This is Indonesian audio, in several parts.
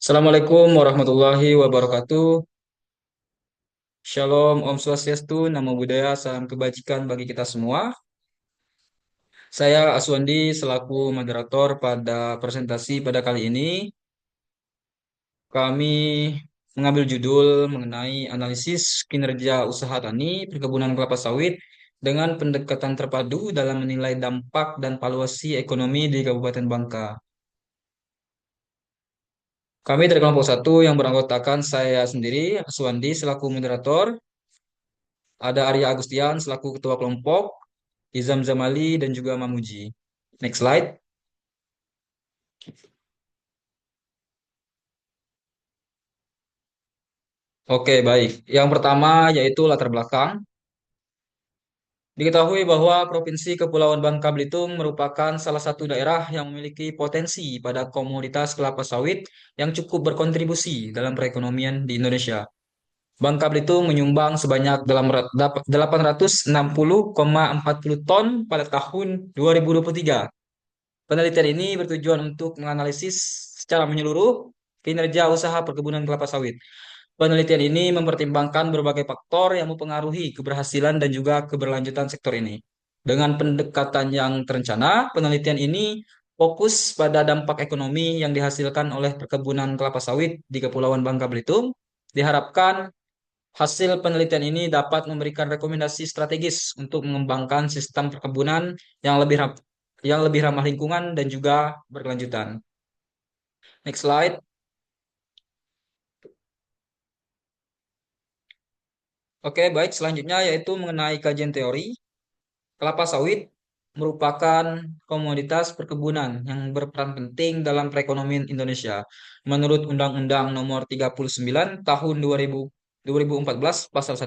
Assalamualaikum warahmatullahi wabarakatuh. Shalom, Om Swastiastu, Namo Buddhaya, salam kebajikan bagi kita semua. Saya Aswandi selaku moderator pada presentasi pada kali ini. Kami mengambil judul mengenai analisis kinerja usaha tani perkebunan kelapa sawit dengan pendekatan terpadu dalam menilai dampak dan valuasi ekonomi di Kabupaten Bangka. Kami dari kelompok satu yang beranggotakan saya sendiri, Aswandi selaku moderator, ada Arya Agustian selaku ketua kelompok, Izam Zamali, dan juga Mamuji. Next slide. Oke, baik. Yang pertama yaitu latar belakang. Diketahui bahwa Provinsi Kepulauan Bangka Belitung merupakan salah satu daerah yang memiliki potensi pada komoditas kelapa sawit yang cukup berkontribusi dalam perekonomian di Indonesia. Bangka Belitung menyumbang sebanyak 860,40 ton pada tahun 2023. Penelitian ini bertujuan untuk menganalisis secara menyeluruh kinerja usaha perkebunan kelapa sawit. Penelitian ini mempertimbangkan berbagai faktor yang mempengaruhi keberhasilan dan juga keberlanjutan sektor ini. Dengan pendekatan yang terencana, penelitian ini fokus pada dampak ekonomi yang dihasilkan oleh perkebunan kelapa sawit di Kepulauan Bangka Belitung. Diharapkan hasil penelitian ini dapat memberikan rekomendasi strategis untuk mengembangkan sistem perkebunan yang lebih ramah lingkungan dan juga berkelanjutan. Next slide. Oke, baik. Selanjutnya yaitu mengenai kajian teori. Kelapa sawit merupakan komoditas perkebunan yang berperan penting dalam perekonomian Indonesia. Menurut Undang-Undang Nomor 39 Tahun 2014 Pasal 1,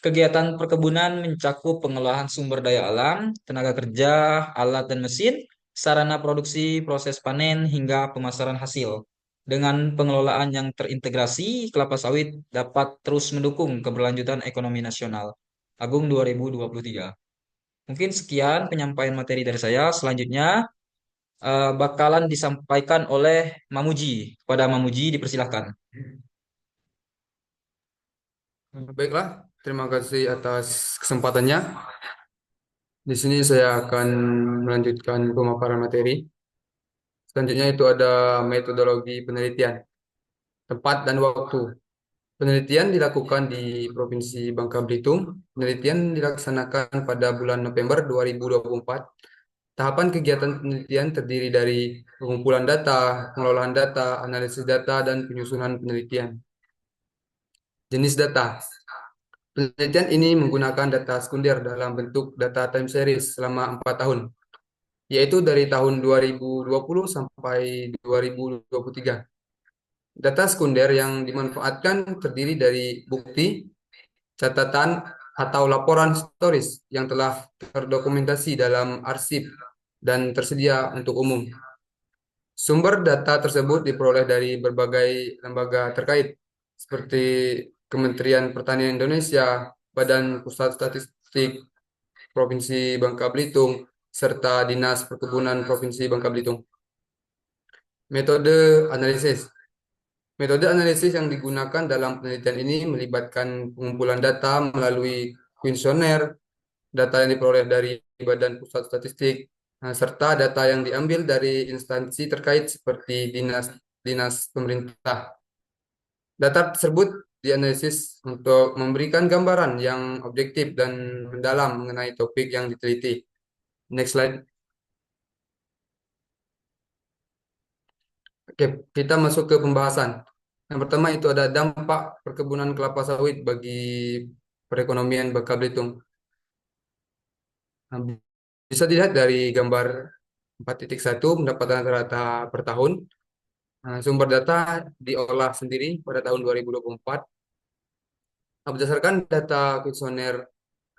kegiatan perkebunan mencakup pengolahan sumber daya alam, tenaga kerja, alat dan mesin, sarana produksi, proses panen, hingga pemasaran hasil. Dengan pengelolaan yang terintegrasi, kelapa sawit dapat terus mendukung keberlanjutan ekonomi nasional. Agung 2023. Mungkin sekian penyampaian materi dari saya. Selanjutnya bakalan disampaikan oleh Mamuji. Kepada Mamuji dipersilahkan. Baiklah, terima kasih atas kesempatannya. Di sini saya akan melanjutkan pemaparan materi. Selanjutnya itu ada metodologi penelitian, tempat dan waktu. Penelitian dilakukan di Provinsi Bangka Belitung. Penelitian dilaksanakan pada bulan November 2024. Tahapan kegiatan penelitian terdiri dari pengumpulan data, pengelolaan data, analisis data, dan penyusunan penelitian. Jenis data. Penelitian ini menggunakan data sekunder dalam bentuk data time series selama 4 tahun, yaitu dari tahun 2020 sampai 2023. Data sekunder yang dimanfaatkan terdiri dari bukti, catatan, atau laporan stories yang telah terdokumentasi dalam arsip dan tersedia untuk umum. Sumber data tersebut diperoleh dari berbagai lembaga terkait, seperti Kementerian Pertanian Indonesia, Badan Pusat Statistik Provinsi Bangka Belitung, serta Dinas Perkebunan Provinsi Bangka Belitung. Metode analisis. Metode analisis yang digunakan dalam penelitian ini melibatkan pengumpulan data melalui kuesioner, data yang diperoleh dari Badan Pusat Statistik, serta data yang diambil dari instansi terkait seperti dinas pemerintah. Data tersebut dianalisis untuk memberikan gambaran yang objektif dan mendalam mengenai topik yang diteliti. Next slide. Oke, kita masuk ke pembahasan. Yang pertama itu ada dampak perkebunan kelapa sawit bagi perekonomian Bangka Belitung. Nah, bisa dilihat dari gambar 4.1 pendapatan rata-rata per tahun. Nah, sumber data diolah sendiri pada tahun 2024. Nah, berdasarkan data kuesioner,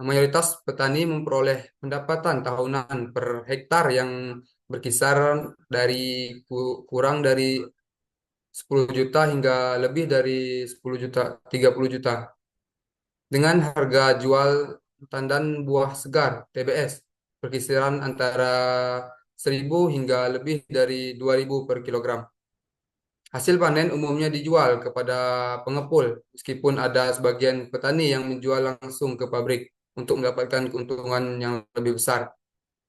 mayoritas petani memperoleh pendapatan tahunan per hektar yang berkisar dari kurang dari 10 juta hingga lebih dari 10 juta, 30 juta. Dengan harga jual tandan buah segar TBS berkisaran antara 1.000 hingga lebih dari 2.000 per kilogram. Hasil panen umumnya dijual kepada pengepul, meskipun ada sebagian petani yang menjual langsung ke pabrik untuk mendapatkan keuntungan yang lebih besar.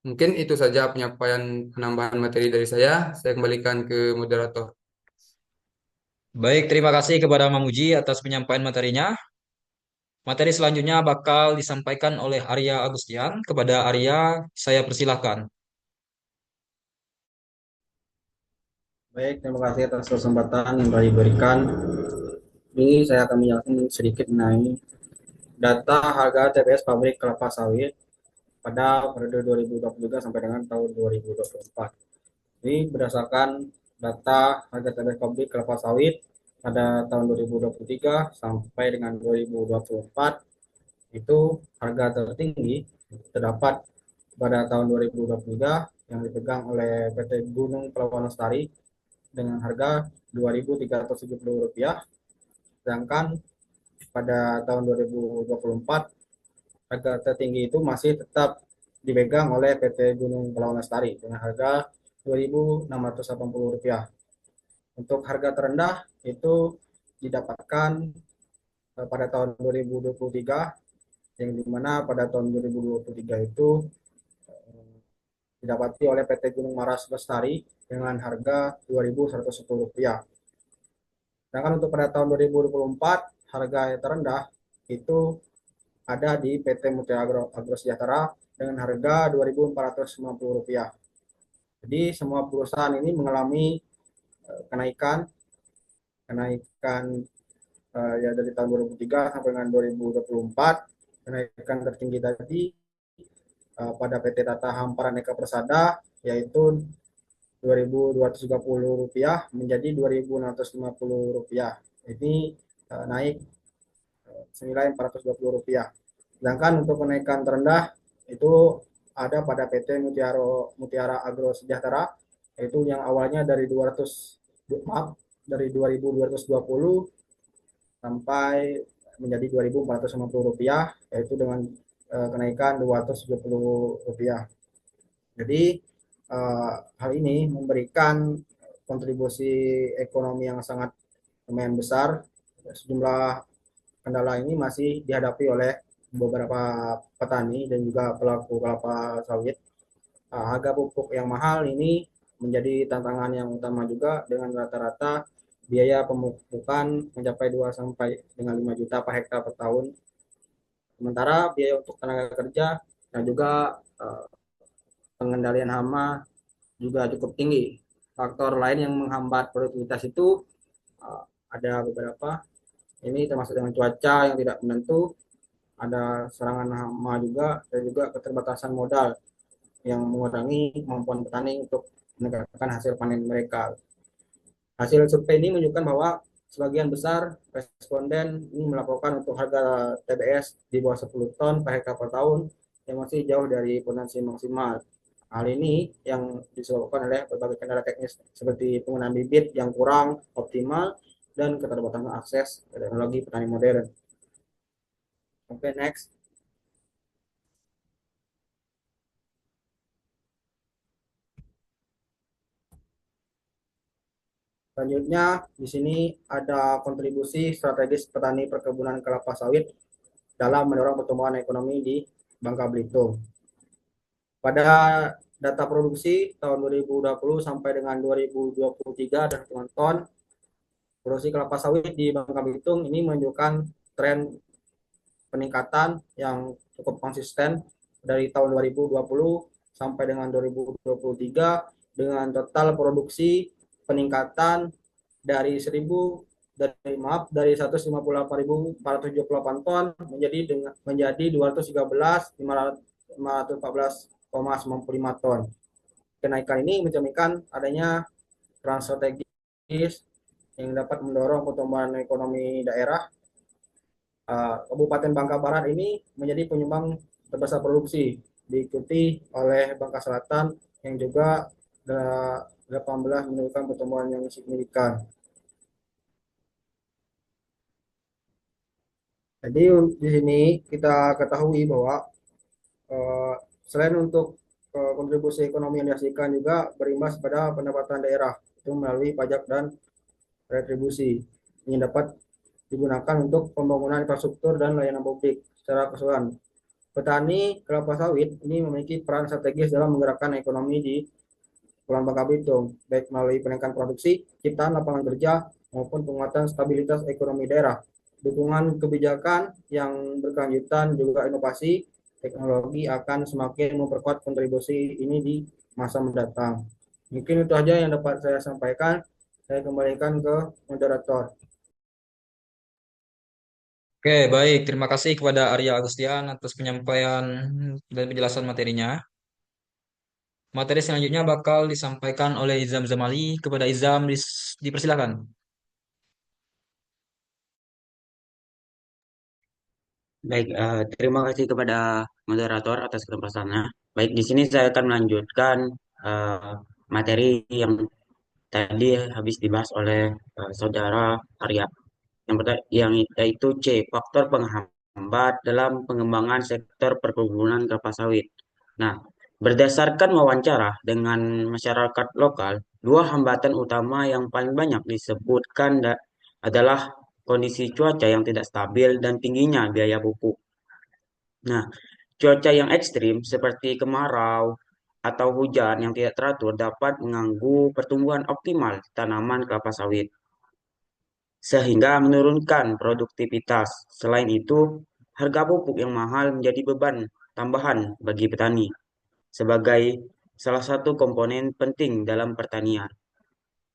Mungkin itu saja penyampaian penambahan materi dari saya. Saya kembalikan ke moderator. Baik, terima kasih kepada Mamuji atas penyampaian materinya. Materi selanjutnya bakal disampaikan oleh Arya Agustian. Kepada Arya, saya persilahkan. Baik, terima kasih atas kesempatan yang telah diberikan. Ini saya akan menjelaskan sedikit mengenai data harga TBS pabrik kelapa sawit pada periode 2023 sampai dengan tahun 2024. Ini berdasarkan data harga TBS pabrik kelapa sawit pada tahun 2023 sampai dengan 2024. Itu harga tertinggi terdapat pada tahun 2023 yang dipegang oleh PT Gunung Pelabuhan Lestari dengan harga Rp2.370, sedangkan pada tahun 2024 harga tertinggi itu masih tetap dipegang oleh PT Gunung Pelawan Lestari dengan harga Rp2.680. Untuk harga terendah itu didapatkan pada tahun 2023, yang dimana pada tahun 2023 itu didapati oleh PT Gunung Maras Lestari dengan harga Rp2.110. Sedangkan untuk pada tahun 2024 harga yang terendah itu ada di PT Mutiara Agro Sejahtera dengan harga Rp2.450. Jadi semua perusahaan ini mengalami kenaikan kenaikan ya dari tahun 2003 sampai dengan 2024. Kenaikan tertinggi tadi pada PT Tata Hamparan Eka Persada yaitu Rp2.230 menjadi Rp2.650. Ini naik senilai Rp420. Sedangkan untuk kenaikan terendah itu ada pada PT Mutiara Agro Sejahtera, yaitu yang awalnya dari 200 maaf dari 2.220 sampai menjadi Rp2.450, yaitu dengan kenaikan Rp270. Jadi hal ini memberikan kontribusi ekonomi yang sangat lumayan besar. Sejumlah kendala ini masih dihadapi oleh beberapa petani dan juga pelaku kelapa sawit. Harga pupuk yang mahal ini menjadi tantangan yang utama juga dengan rata-rata biaya pemupukan mencapai 2 sampai dengan 5 juta per hektar per tahun. Sementara biaya untuk tenaga kerja dan juga pengendalian hama juga cukup tinggi. Faktor lain yang menghambat produktivitas itu ada beberapa, ini termasuk dengan cuaca yang tidak menentu, ada serangan hama juga, dan juga keterbatasan modal yang mengurangi kemampuan petani untuk menegakkan hasil panen mereka. Hasil survei ini menunjukkan bahwa sebagian besar responden ini melaporkan untuk harga TBS di bawah 10 ton per hektar per tahun yang masih jauh dari potensi maksimal. Hal ini yang disebabkan oleh berbagai kendala teknis seperti penggunaan bibit yang kurang optimal dan keterbatasan akses ke teknologi petani modern. Oke, next. Selanjutnya, di sini ada kontribusi strategis petani perkebunan kelapa sawit dalam mendorong pertumbuhan ekonomi di Bangka Belitung. Pada data produksi tahun 2020 sampai dengan 2023 dan hitungan ton, produksi kelapa sawit di Bangka Belitung ini menunjukkan tren peningkatan yang cukup konsisten dari tahun 2020 sampai dengan 2023 dengan total produksi peningkatan dari 158.478 ton menjadi 213.514,95 ton. Kenaikan ini mencerminkan adanya peran strategis yang dapat mendorong pertumbuhan ekonomi daerah. Kabupaten Bangka Barat ini menjadi penyumbang terbesar produksi, diikuti oleh Bangka Selatan yang juga 18 menunjukkan pertumbuhan yang signifikan. Jadi di sini kita ketahui bahwa selain untuk kontribusi ekonomi yang dihasilkan juga berimbas pada pendapatan daerah itu melalui pajak dan retribusi yang dapat digunakan untuk pembangunan infrastruktur dan layanan publik secara keseluruhan. Petani kelapa sawit ini memiliki peran strategis dalam menggerakkan ekonomi di Pulau Bangka Belitung, baik melalui peningkatan produksi, ciptaan lapangan kerja, maupun penguatan stabilitas ekonomi daerah. Dukungan kebijakan yang berkelanjutan juga inovasi teknologi akan semakin memperkuat kontribusi ini di masa mendatang. Mungkin itu aja yang dapat saya sampaikan. Saya kembalikan ke moderator. Oke, baik. Terima kasih kepada Arya Agustian atas penyampaian dan penjelasan materinya. Materi selanjutnya bakal disampaikan oleh Izam Zamali. Kepada Izam, dipersilakan. Baik, terima kasih kepada moderator atas kesempatannya. Baik, di sini saya akan melanjutkan eh, materi yang tadi habis dibahas oleh saudara Arya. Yang yaitu C, faktor penghambat dalam pengembangan sektor perkebunan kelapa sawit. Nah, berdasarkan wawancara dengan masyarakat lokal, dua hambatan utama yang paling banyak disebutkan adalah kondisi cuaca yang tidak stabil dan tingginya biaya pupuk. Nah, cuaca yang ekstrim seperti kemarau atau hujan yang tidak teratur dapat mengganggu pertumbuhan optimal tanaman kelapa sawit sehingga menurunkan produktivitas. Selain itu, harga pupuk yang mahal menjadi beban tambahan bagi petani sebagai salah satu komponen penting dalam pertanian.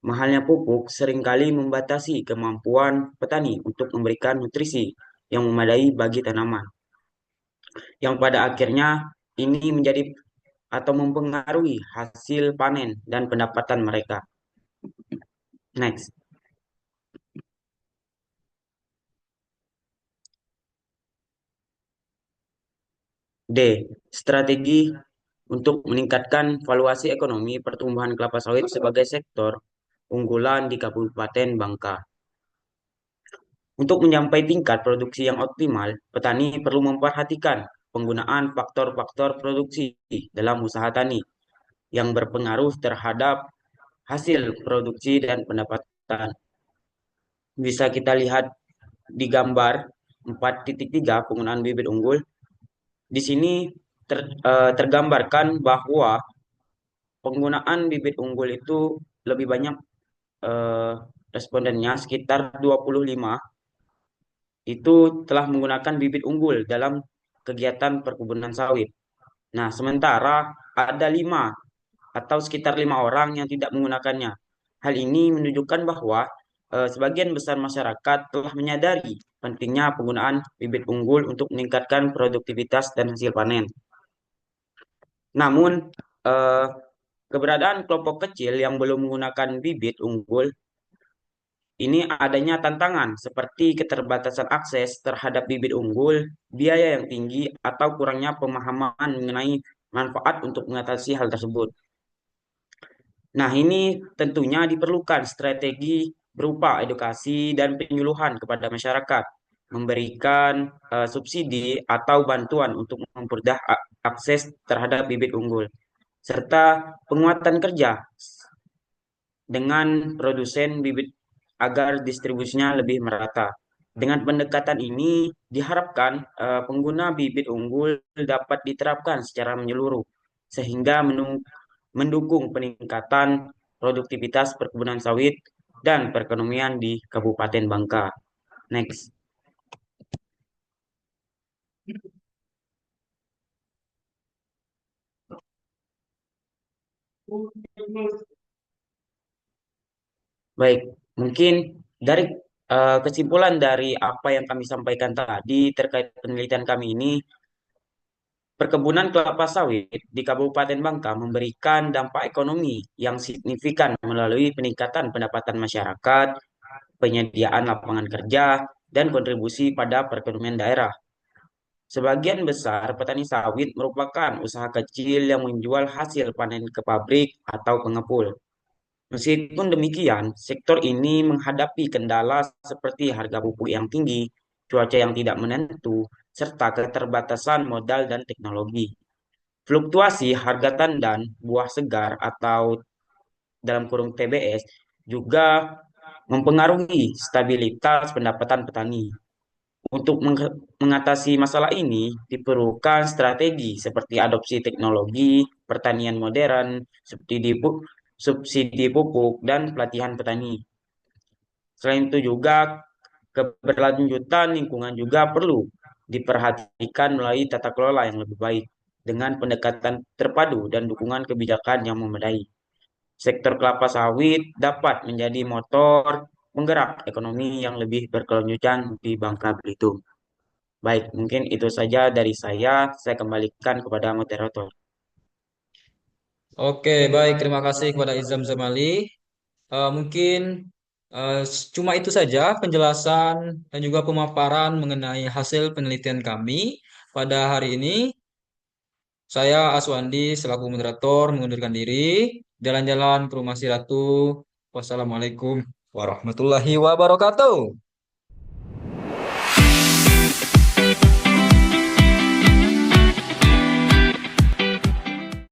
Mahalnya pupuk seringkali membatasi kemampuan petani untuk memberikan nutrisi yang memadai bagi tanaman, yang pada akhirnya ini menjadi atau mempengaruhi hasil panen dan pendapatan mereka. Next. D. Strategi untuk meningkatkan valuasi ekonomi pertumbuhan kelapa sawit sebagai sektor unggulan di Kabupaten Bangka. Untuk mencapai tingkat produksi yang optimal, petani perlu memperhatikan penggunaan faktor-faktor produksi dalam usaha tani yang berpengaruh terhadap hasil produksi dan pendapatan. Bisa kita lihat di gambar 4.3 penggunaan bibit unggul. Di sini tergambarkan bahwa penggunaan bibit unggul itu lebih banyak eh, respondennya sekitar 25 itu telah menggunakan bibit unggul dalam kegiatan perkebunan sawit. Nah, sementara ada 5 atau sekitar 5 orang yang tidak menggunakannya. Hal ini menunjukkan bahwa sebagian besar masyarakat telah menyadari pentingnya penggunaan bibit unggul untuk meningkatkan produktivitas dan hasil panen. Namun, eh, keberadaan kelompok kecil yang belum menggunakan bibit unggul ini adanya tantangan seperti keterbatasan akses terhadap bibit unggul, biaya yang tinggi, atau kurangnya pemahaman mengenai manfaat untuk mengatasi hal tersebut. Nah, ini tentunya diperlukan strategi berupa edukasi dan penyuluhan kepada masyarakat, memberikan subsidi atau bantuan untuk mempermudah akses terhadap bibit unggul, serta penguatan kerja dengan produsen bibit agar distribusinya lebih merata. Dengan pendekatan ini diharapkan pengguna bibit unggul dapat diterapkan secara menyeluruh sehingga mendukung peningkatan produktivitas perkebunan sawit dan perekonomian di Kabupaten Bangka. Next. Baik, mungkin dari kesimpulan dari apa yang kami sampaikan tadi terkait penelitian kami ini, perkebunan kelapa sawit di Kabupaten Bangka memberikan dampak ekonomi yang signifikan melalui peningkatan pendapatan masyarakat, penyediaan lapangan kerja, dan kontribusi pada perekonomian daerah. Sebagian besar petani sawit merupakan usaha kecil yang menjual hasil panen ke pabrik atau pengepul. Meskipun demikian, sektor ini menghadapi kendala seperti harga pupuk yang tinggi, cuaca yang tidak menentu, serta keterbatasan modal dan teknologi. Fluktuasi harga tandan, buah segar, atau dalam kurung TBS juga mempengaruhi stabilitas pendapatan petani. Untuk mengatasi masalah ini, diperlukan strategi seperti adopsi teknologi, pertanian modern, subsidi pupuk, dan pelatihan petani. Selain itu juga keberlanjutan lingkungan juga perlu diperhatikan melalui tata kelola yang lebih baik dengan pendekatan terpadu dan dukungan kebijakan yang memadai. Sektor kelapa sawit dapat menjadi motor penggerak ekonomi yang lebih berkelanjutan di Bangka Belitung. Baik, mungkin itu saja dari saya. Saya kembalikan kepada moderator. Oke, baik. Terima kasih kepada Izam Zamali. Mungkin cuma itu saja penjelasan dan juga pemaparan mengenai hasil penelitian kami pada hari ini. Saya Aswandi selaku moderator mengundurkan diri. Jalan-jalan ke rumah si Ratu. Wassalamualaikum warahmatullahi wabarakatuh.